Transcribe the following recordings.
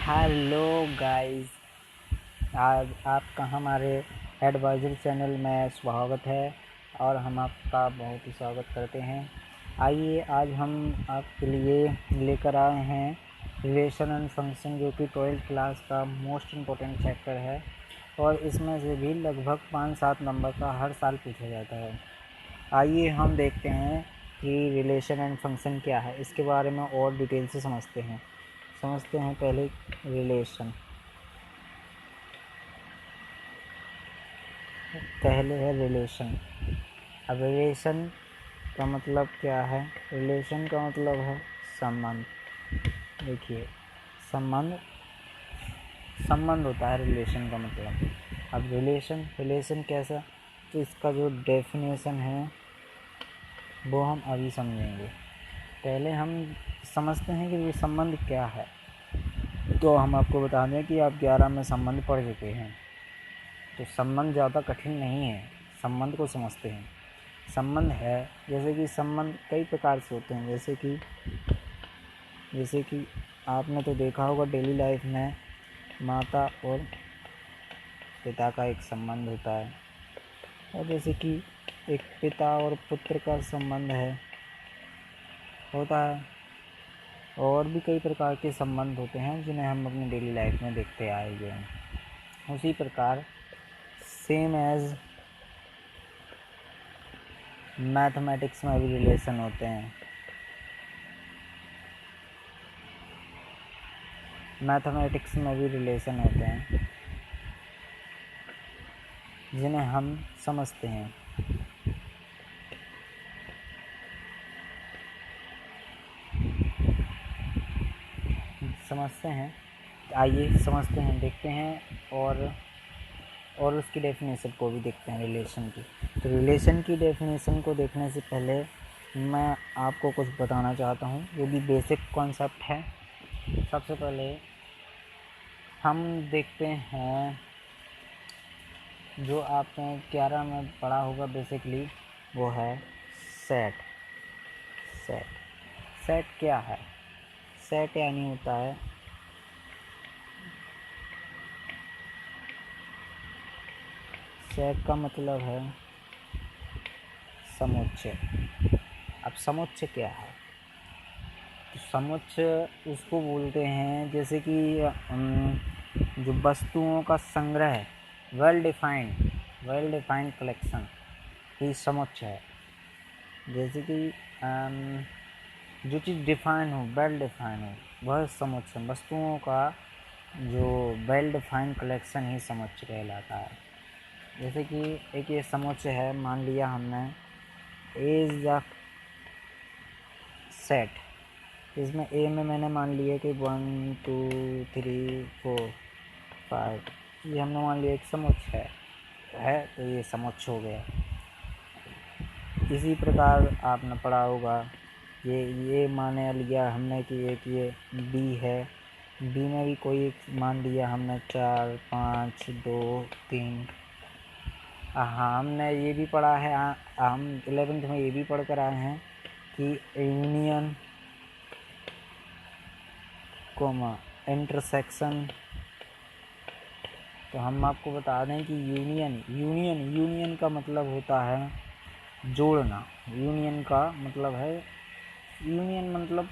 Hello guys, आज आपका हमारे एडवाइजर चैनल में स्वागत है और हम आपका बहुत ही स्वागत करते हैं। आइए आज हम आपके लिए लेकर आए हैं रिलेशन एंड फंक्शन, जो कि 12th क्लास का मोस्ट इम्पोर्टेंट चैप्टर है और इसमें से भी लगभग 5-7 नंबर का हर साल पूछा जाता है। आइए हम देखते हैं कि रिलेशन एंड फंक्शन क्या है, इसके बारे में और डिटेल से समझते हैं। पहले रिलेशन। पहले है रिलेशन। अब रिलेशन का मतलब क्या है? रिलेशन का मतलब है संबंध। देखिए, संबंध होता है रिलेशन का मतलब। अब रिलेशन कैसा, तो इसका जो डेफिनेशन है वो हम अभी समझेंगे। पहले हम समझते हैं कि ये संबंध क्या है। तो हम आपको बता दें कि आप 11 में संबंध पढ़ चुके हैं, तो संबंध ज़्यादा कठिन नहीं है। संबंध को समझते हैं। संबंध है, जैसे कि संबंध कई प्रकार से होते हैं। जैसे कि आपने तो देखा होगा डेली लाइफ में माता और पिता का एक संबंध होता है, और जैसे कि एक पिता और पुत्र का संबंध होता है, और भी कई प्रकार के संबंध होते हैं जिन्हें हम अपनी डेली लाइफ में देखते आए हुए हैं। उसी प्रकार सेम एज मैथमेटिक्स में भी रिलेशन होते हैं। जिन्हें हम समझते हैं। आइए समझते हैं, देखते हैं और उसकी डेफिनेशन को भी देखते हैं रिलेशन की। तो रिलेशन की डेफिनेशन को देखने से पहले मैं आपको कुछ बताना चाहता हूँ, जो भी बेसिक कॉन्सेप्ट है। सबसे पहले हम देखते हैं, जो आपने 11 में पढ़ा होगा बेसिकली, वो है सेट। सेट क्या है? सेट यानी होता है सेट का मतलब है समुच्चय। अब समुच्चय क्या है? तो समुच्चय उसको बोलते हैं, जैसे कि जो वस्तुओं का संग्रह है, वेल डिफाइंड कलेक्शन ही समुच्चय है। जैसे कि जो चीज़ डिफाइन हो, वेल डिफाइन हो, वह समुच्चय। वस्तुओं का जो वेल डिफाइंड कलेक्शन ही समुच्चय कहलाता है। जैसे कि एक ये समुच्चय है, मान लिया हमने ए इज द सेट। इसमें ए में मैंने मान लिया कि 1 2 3 4 5, ये हमने मान लिया एक समुच्चय है, तो ये समुच्चय हो गया। इसी प्रकार आपने पढ़ा होगा, ये माने लिया हमने कि एक ये बी है, बी में भी कोई एक मान लिया हमने 4 5 2 3। हाँ, हमने ये भी पढ़ा है, हम 11th में ये भी पढ़ कर आए हैं कि यूनियन कोमा इंटरसेक्शन। तो हम आपको बता दें कि यूनियन का मतलब होता है जोड़ना। यूनियन मतलब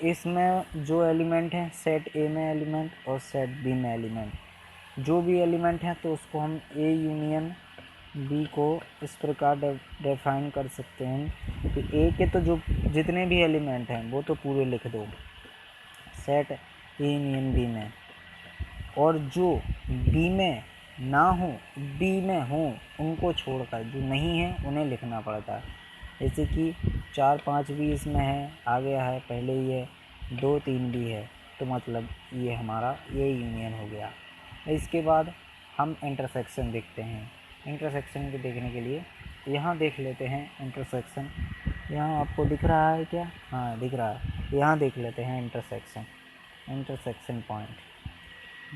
इसमें जो एलिमेंट हैं, सेट ए में एलिमेंट और सेट बी में एलिमेंट, जो भी एलिमेंट हैं, तो उसको हम ए यूनियन बी को इस प्रकार डिफाइन कर सकते हैं कि ए के तो जो जितने भी एलिमेंट हैं वो तो पूरे लिख दो सेट ए यूनियन बी में, और जो बी में ना हो, बी में हो, उनको छोड़कर जो नहीं है उन्हें लिखना पड़ता है। जैसे कि 4 5 भी इसमें है, आ गया है, पहले ही है, 2 3 भी है, तो मतलब ये हमारा ये यूनियन हो गया। इसके बाद हम इंटरसेक्शन देखते हैं। इंटरसेक्शन को देखने के लिए यहाँ देख लेते हैं इंटरसेक्शन। यहाँ आपको दिख रहा है क्या? हाँ, दिख रहा है। यहाँ देख लेते हैं इंटरसेक्शन पॉइंट।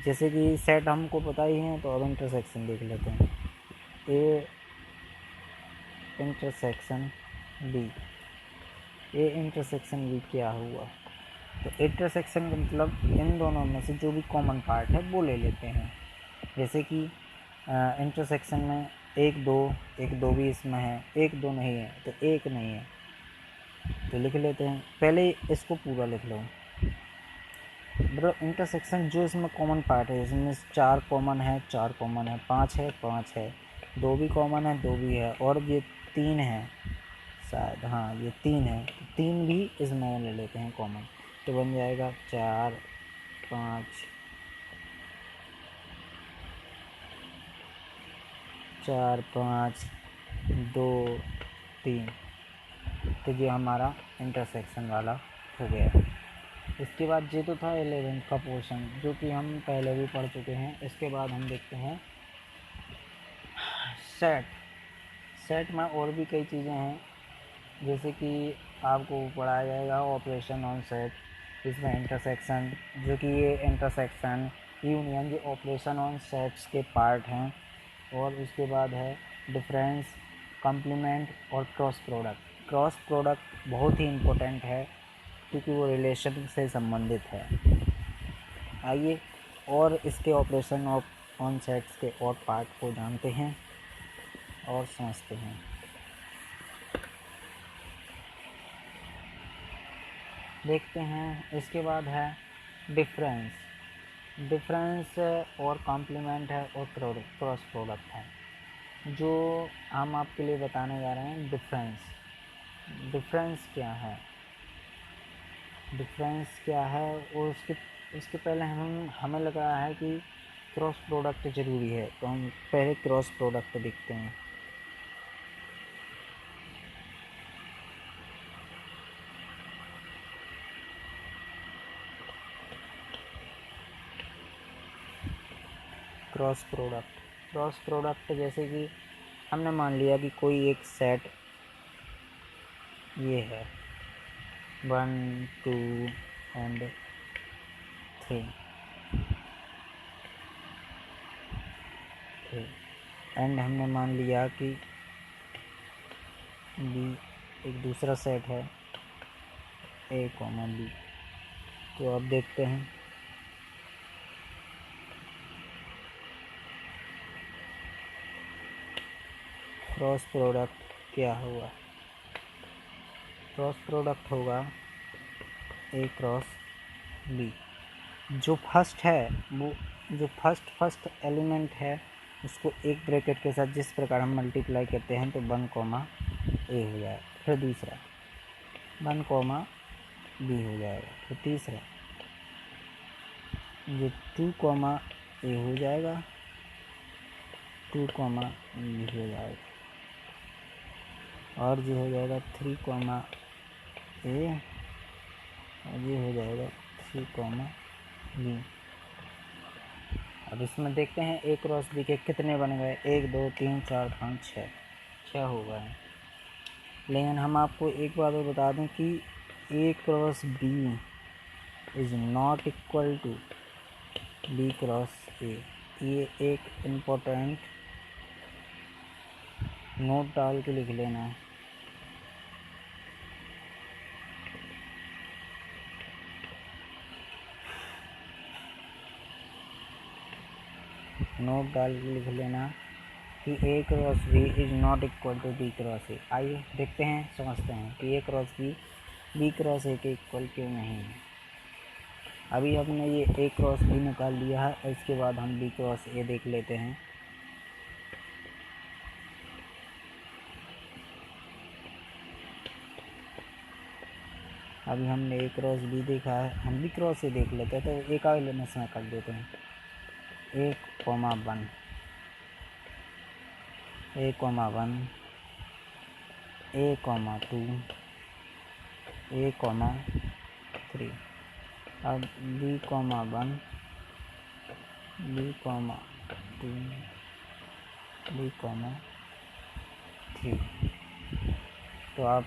जैसे कि सेट हमको पता ही है, तो अब इंटरसेक्शन देख लेते हैं। ए इंटरसेक्शन बी क्या हुआ? तो इंटरसेक्शन का मतलब इन दोनों में से जो भी कॉमन पार्ट है वो ले लेते हैं। जैसे कि इंटरसेक्शन में 1 2 भी इसमें है, 1 2 नहीं है तो 1 नहीं है, तो लिख लेते हैं। पहले इसको पूरा लिख लो। ब्रो इंटरसेक्शन जो इसमें कॉमन पार्ट है, इसमें 4 कॉमन है, 4 कॉमन है, 5 है, 5 है, 2 भी कॉमन है, 2 भी है, और ये 3 है शायद, हाँ ये 3 है, 3 भी इसमें ले लेते हैं कॉमन, तो बन जाएगा 4 5 4 5 2 3। तो ये हमारा इंटरसेक्शन वाला हो गया। इसके बाद ये तो था 11 का पोर्शन जो कि हम पहले भी पढ़ चुके हैं। इसके बाद हम देखते हैं सेट। सेट में और भी कई चीज़ें हैं, जैसे कि आपको पढ़ाया जाएगा ऑपरेशन ऑन सेट, इसमें इंटरसेक्शन, जो कि ये इंटरसेक्शन यूनियन ये ऑपरेशन ऑन सेट्स के पार्ट हैं। और उसके बाद है डिफरेंस, कॉम्प्लीमेंट और क्रॉस प्रोडक्ट। क्रॉस प्रोडक्ट बहुत ही इम्पोर्टेंट है क्योंकि वो रिलेशन से संबंधित है। आइए और इसके ऑपरेशन ऑफ ऑन सेट्स के और पार्ट को जानते हैं और समझते हैं। देखते हैं। इसके बाद है डिफरेंस। डिफरेंस और कॉम्प्लीमेंट है और क्रॉस प्रोडक्ट है। जो हम आपके लिए बताने जा रहे हैं डिफरेंस। डिफरेंस क्या है, डिफरेंस क्या है, और उसके पहले हमें लग रहा है कि क्रॉस प्रोडक्ट ज़रूरी है, तो हम पहले क्रॉस प्रोडक्ट देखते हैं। क्रॉस प्रोडक्ट जैसे कि हमने मान लिया कि कोई एक सेट ये है 1 2 एंड 3 एंड हमने मान लिया कि बी एक दूसरा सेट है ए कॉमा बी। तो अब देखते हैं क्रॉस प्रोडक्ट क्या होगा। क्रॉस प्रोडक्ट होगा ए क्रॉस बी। जो फर्स्ट है वो जो फर्स्ट एलिमेंट है उसको एक ब्रैकेट के साथ जिस प्रकार हम मल्टीप्लाई करते हैं तो 1 कॉमा ए हो जाएगा, फिर दूसरा 1 कॉमा बी हो जाएगा, फिर तीसरा ये 2 कॉमा ए हो जाएगा, 2 कॉमा बी हो जाएगा, और ये हो जाएगा 3 कॉमा ए, और ये हो जाएगा 3 कॉमा बी। अब इसमें देखते हैं ए क्रॉस बी के कितने बन गए। 1 2 3 4 5 6 हो गए। लेकिन हम आपको एक बात और बता दें कि A cross B is not equal to B cross A. ये एक इम्पोर्टेंट नोट डाल के लिख लेना है। नोट डाल के लिख लेना कि A cross B is not equal to B cross A. आइए देखते हैं, समझते हैं कि A cross B cross A के इक्वल क्यों नहीं है। अभी हमने ये ए क्रॉस बी निकाल लिया है, इसके बाद हम बी क्रॉस ए देख लेते हैं। अभी हमने ए क्रॉस बी देखा है, हम बी क्रॉस ए देख लेते हैं। तो एक एलिमेंट्स में कर देते हैं 1 comma 1 a comma 1 a comma 2 a comma 3। अब b comma 1 b comma 2 b comma 3। तो आप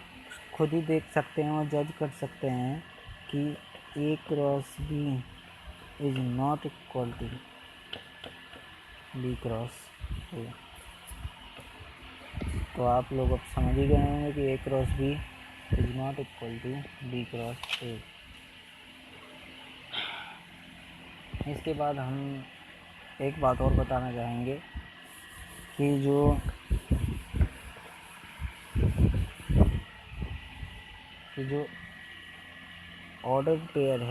खुद ही देख सकते हैं और जज कर सकते हैं कि A cross B is not equal to B cross A. तो आप लोग अब समझ ही गए होंगे कि A cross B is not equal to B cross A. इसके बाद हम एक बात और बताना चाहेंगे कि जो ऑर्डर पेयर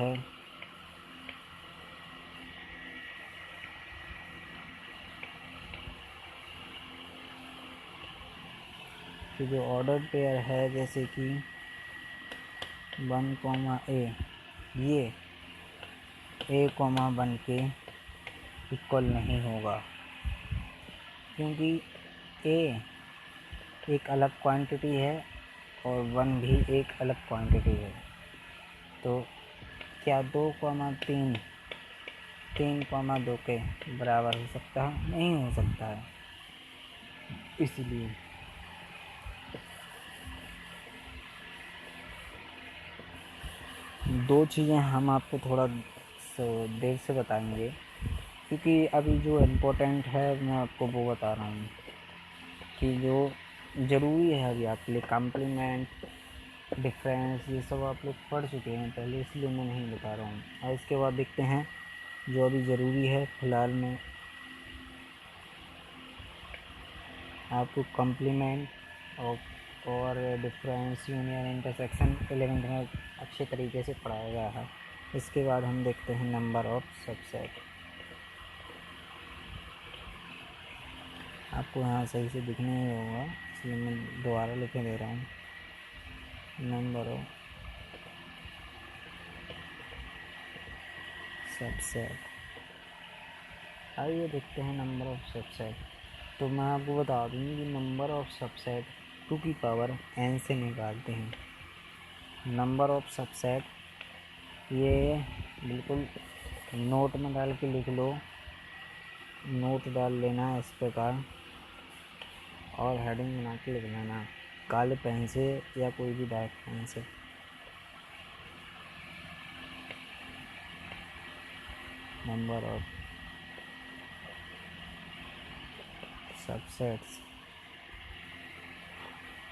है जैसे कि 1, ये A, 1 के इक्वल नहीं होगा, क्योंकि A एक अलग क्वांटिटी है और 1 भी एक अलग क्वांटिटी है। तो क्या 2, 3 3, 2 के बराबर हो सकता है? नहीं हो सकता है। इसलिए दो चीज़ें हम आपको थोड़ा देर से बताएंगे, क्योंकि अभी जो इम्पोर्टेंट है मैं आपको वो बता रहा हूँ कि जो ज़रूरी है अभी आपके लिए। कॉम्प्लीमेंट, डिफरेंस, ये सब आप लोग पढ़ चुके हैं पहले, इसलिए मैं नहीं बता रहा हूँ। और इसके बाद देखते हैं जो अभी ज़रूरी है फ़िलहाल में आपको कॉम्प्लीमेंट और डिफरेंस, यूनियन, इंटरसेक्शन 11th में अच्छे तरीके से पढ़ाया गया है। इसके बाद हम देखते हैं नंबर ऑफ सबसेट। आपको यहाँ सही से दिखने नहीं होगा, इसलिए मैं दोबारा लिख दे रहा हूँ। Number of subset. आइए देखते हैं नंबर ऑफ सबसेट। तो मैं आपको बता दूँ कि नंबर ऑफ सबसेट 2 की पावर n से निकालते हैं। नंबर ऑफ सबसेट ये बिल्कुल नोट में डाल के लिख लो, नोट डाल लेना है इस प्रकार, और हेडिंग बना के लिख लेना काले पेन से या कोई भी डार्क पेन से। नंबर ऑफ सबसेट्स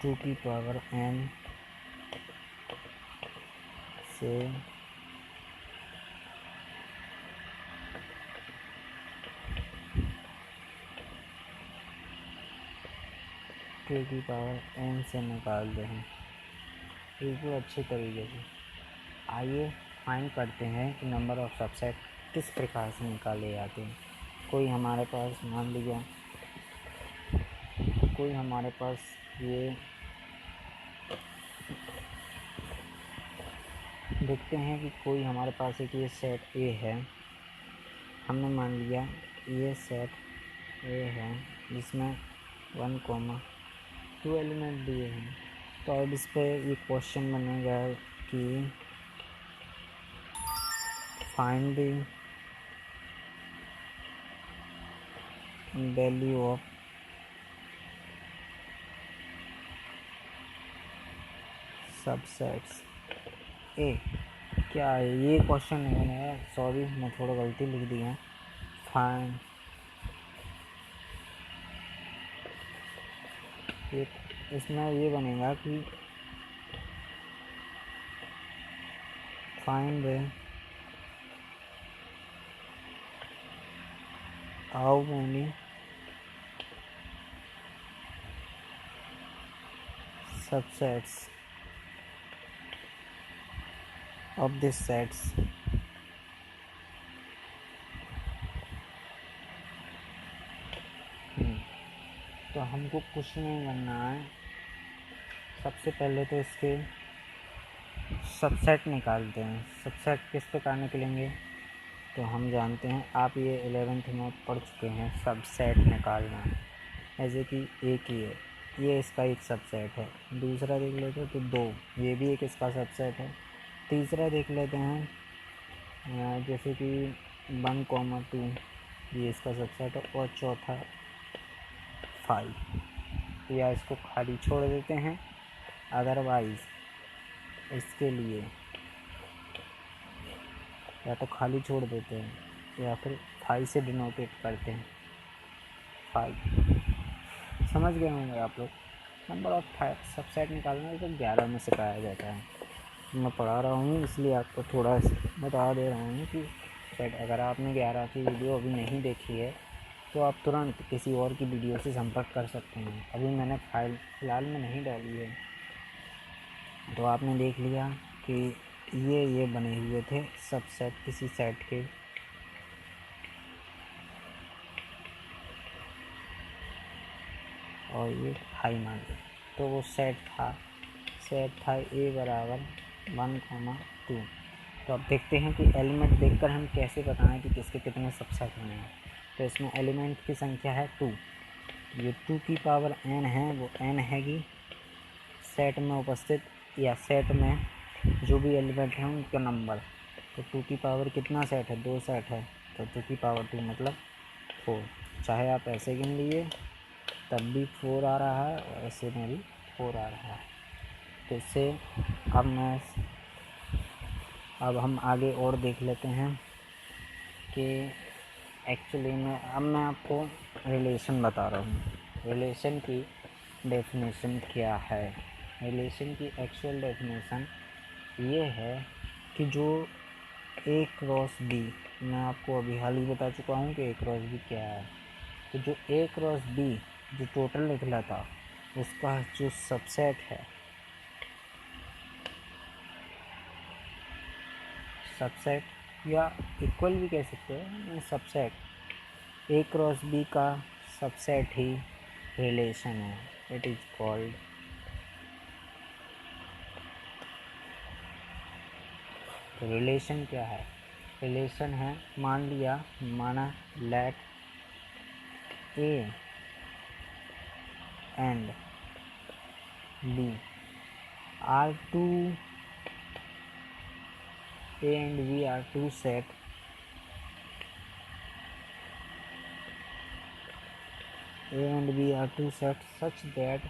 2 की पावर n से टू की पावर n से निकालते हैं बिल्कुल अच्छे तरीके से। आइए फाइंड करते हैं कि नंबर ऑफ सबसेट किस प्रकार से निकाले जाते हैं। कोई हमारे पास मान लीजिए ये देखते हैं कि कोई हमारे पास एक ये सेट A है। हमने मान लिया ये सेट A है जिसमें 1, 2 एलिमेंट दिए हैं। तो अब इस पर ये क्वेश्चन बनेगा कि find the value of subsets A। क्या है ये क्वेश्चन नहीं है, सॉरी मैं थोड़ा गलती लिख दिया। फाइंड ये, इसमें ये बनेगा कि find how many subsets of these sets तो हमको कुछ नहीं करना है। सबसे पहले तो इसके सबसेट निकालते हैं। सबसेट किस प्रकार निकलेंगे तो हम जानते हैं, आप ये 11th में पढ़ चुके हैं सबसेट निकालना। ऐसे कि एक ही है, ये इसका एक सबसेट है। दूसरा देख लेते हैं तो 2, ये भी एक इसका सबसेट है। तीसरा देख लेते हैं जैसे कि 1, 2, ये इसका सबसेट है। और चौथा 5, या इसको खाली छोड़ देते हैं। अदरवाइज़ इसके लिए या तो खाली छोड़ देते हैं या फिर 5 से डिनोटेट करते हैं। 5 समझ गए होंगे आप लोग। नंबर ऑफ सबसेट निकालना है तो 11 में सिखाया जाता है। मैं पढ़ा रहा हूँ इसलिए आपको थोड़ा बता दे रहा हूँ कि सबसेट। अगर आपने 11 की वीडियो अभी नहीं देखी है तो आप तुरंत किसी और की वीडियो से संपर्क कर सकते हैं। अभी मैंने फाइल फ़िलहाल में नहीं डाली है। तो आपने देख लिया कि ये बने हुए थे सबसेट किसी सेट के। और ये हाई मान ली, तो वो सेट था ए बराबर 1, 2। तो अब देखते हैं कि एलिमेंट देखकर हम कैसे बताएं कि किसके कितने सबसेट बने हैं। तो इसमें एलिमेंट की संख्या है 2। ये 2 की पावर n है, वो n है कि सेट में उपस्थित या सेट में जो भी एलिमेंट हैं उनका नंबर। तो 2 की पावर कितना सेट है, 2 सेट है, तो 2 की पावर 2 मतलब 4। चाहे आप ऐसे गिन लिए तब भी 4 आ रहा है और ऐसे में भी 4 आ रहा है। तो इससे अब हम आगे और देख लेते हैं कि एक्चुअली में अब मैं आपको रिलेशन बता रहा हूँ। रिलेशन की डेफिनेशन क्या है। रिलेशन की एक्चुअल डेफिनेशन ये है कि जो ए क्रॉस बी, मैं आपको अभी हाल ही बता चुका हूँ कि ए क्रॉस बी क्या है। तो जो ए क्रॉस बी जो टोटल निकला था उसका जो सबसेट है, सबसेट या इक्वल भी कह सकते हैं, सबसेट ए क्रॉस बी का सबसेट ही रिलेशन है। It is called relation. क्या है रिलेशन है, माना let A and B are two A and B are two set such that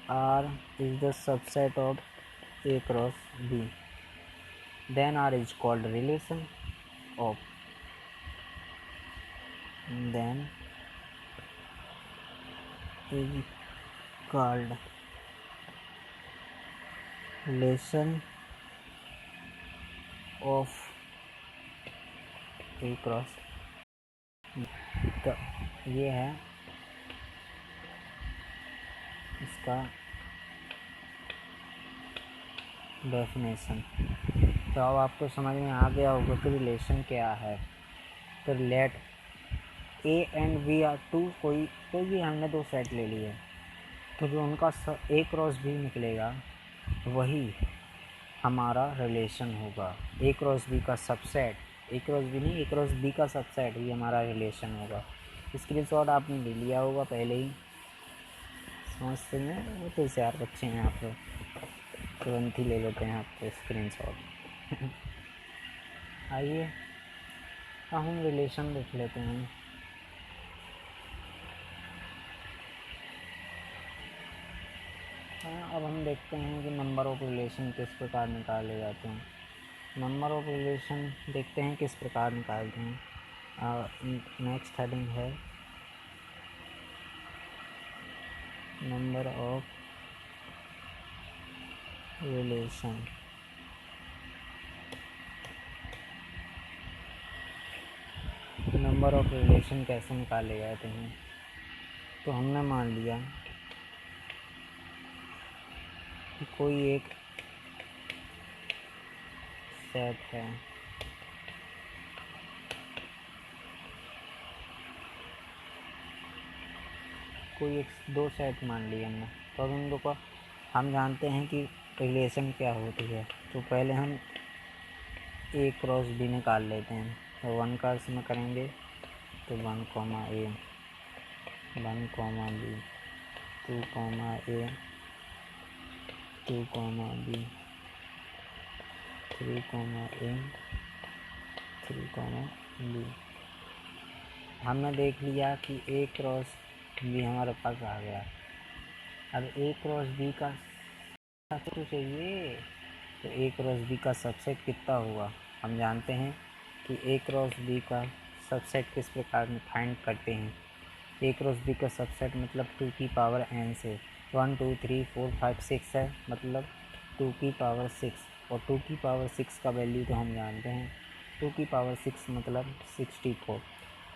R is the subset of A cross B. Then R is called relation of A cross B. तो ये है इसका definition. तो अब आपको समझ में आ गया होगा कि रिलेशन क्या है। तो let A and B are two, कोई भी हमने 2 सेट ले लिए, तो जो उनका ए क्रॉस बी निकलेगा वही हमारा रिलेशन होगा। ए क्रॉस बी का सबसेट, ए क्रॉस बी नहीं, ए क्रॉस बी का सबसेट ही हमारा रिलेशन होगा। स्क्रीनशॉट आपने ले लिया होगा पहले ही, समझते हैं। वो तो होशियार बच्चे हैं आप लोग, तुरंत ही ले लेते हैं आपको स्क्रीनशॉट। आइए अब हम रिलेशन देख लेते हैं। अब हम देखते हैं कि नंबर ऑफ रिलेशन किस प्रकार निकाले जाते हैं। नंबर ऑफ रिलेशन देखते हैं किस प्रकार निकालते हैं। नेक्स्ट हेडिंग है number of relation. Number of relation कैसे निकाले जाते हैं। तो हमने मान लिया कि कोई एक सेट है, कोई एक 2 सेट मान लिए हमने। तो अब इन दो को हम जानते हैं कि रिलेशन क्या होती है। तो पहले हम ए क्रॉस बी निकाल लेते हैं। तो 1 का इसमें करेंगे तो 1, A 1, B 2, A 2, B 3, A 3, B। हमने देख लिया कि ए क्रॉस बी हमारे पास आ गया। अब ए क्रॉस बी का सबसेट तो चाहिए, तो ए क्रॉस बी का सबसेट कितना होगा। हम जानते हैं कि ए क्रॉस बी का सबसेट किस प्रकार में फाइंड करते हैं। ए क्रॉस बी का सबसेट मतलब 2 की पावर n से 1, 2, 3, 4, 5, 6 है, मतलब 2 की पावर 6। और 2 की पावर 6 का वैल्यू तो हम जानते हैं 2⁶ मतलब 64।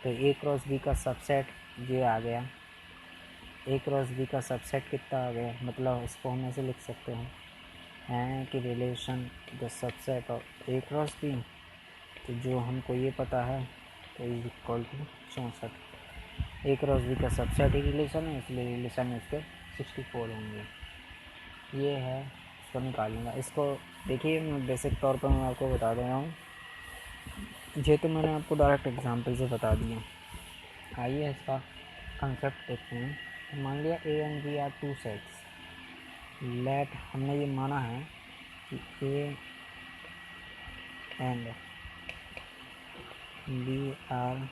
तो ए क्रॉस बी का सबसेट ये आ गया, ए क्रॉस बी का सबसेट कितना आ गया, मतलब इसको हम ऐसे लिख सकते हैं कि relation the subset of A cross B, तो जो हमको ये पता है तो is equal to 64। A cross B का सबसेट ही रिलेशन है, इसलिए रिलेशन इसके 64 होंगे। ये है, इसको निकालूंगा। इसको देखिए मैं बेसिक तौर पर मैं आपको बता दे रहा हूँ, ये तो मैंने आपको डायरेक्ट एग्जांपल से बता दिया। आइए इसका कंसेप्ट देखते हैं। मान लिया A and B are two sets, let हमने ये माना है कि A and B are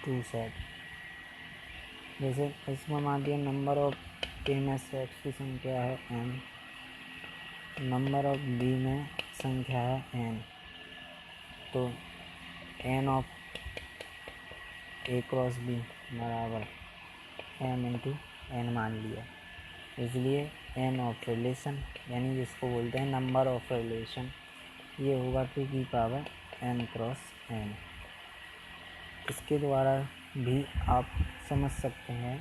two set. जैसे इसमें मान लिया नंबर ऑफ ए में सेट्स की संख्या है n, नंबर ऑफ बी में संख्या है n, तो n of A cross B बराबर m इंटू n मान लिया, इसलिए n ऑफ रिलेशन यानी जिसको बोलते हैं नंबर ऑफ रिलेशन, ये होगा 2⁵n क्रॉस n। इसके द्वारा भी आप समझ सकते हैं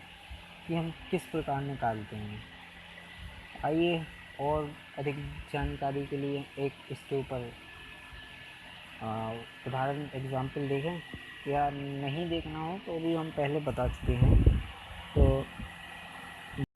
कि हम किस प्रकार निकालते हैं। आइए और अधिक जानकारी के लिए एक इसके ऊपर उदाहरण एग्जाम्पल देखें, या नहीं देखना हो तो भी हम पहले बता चुके हैं। तो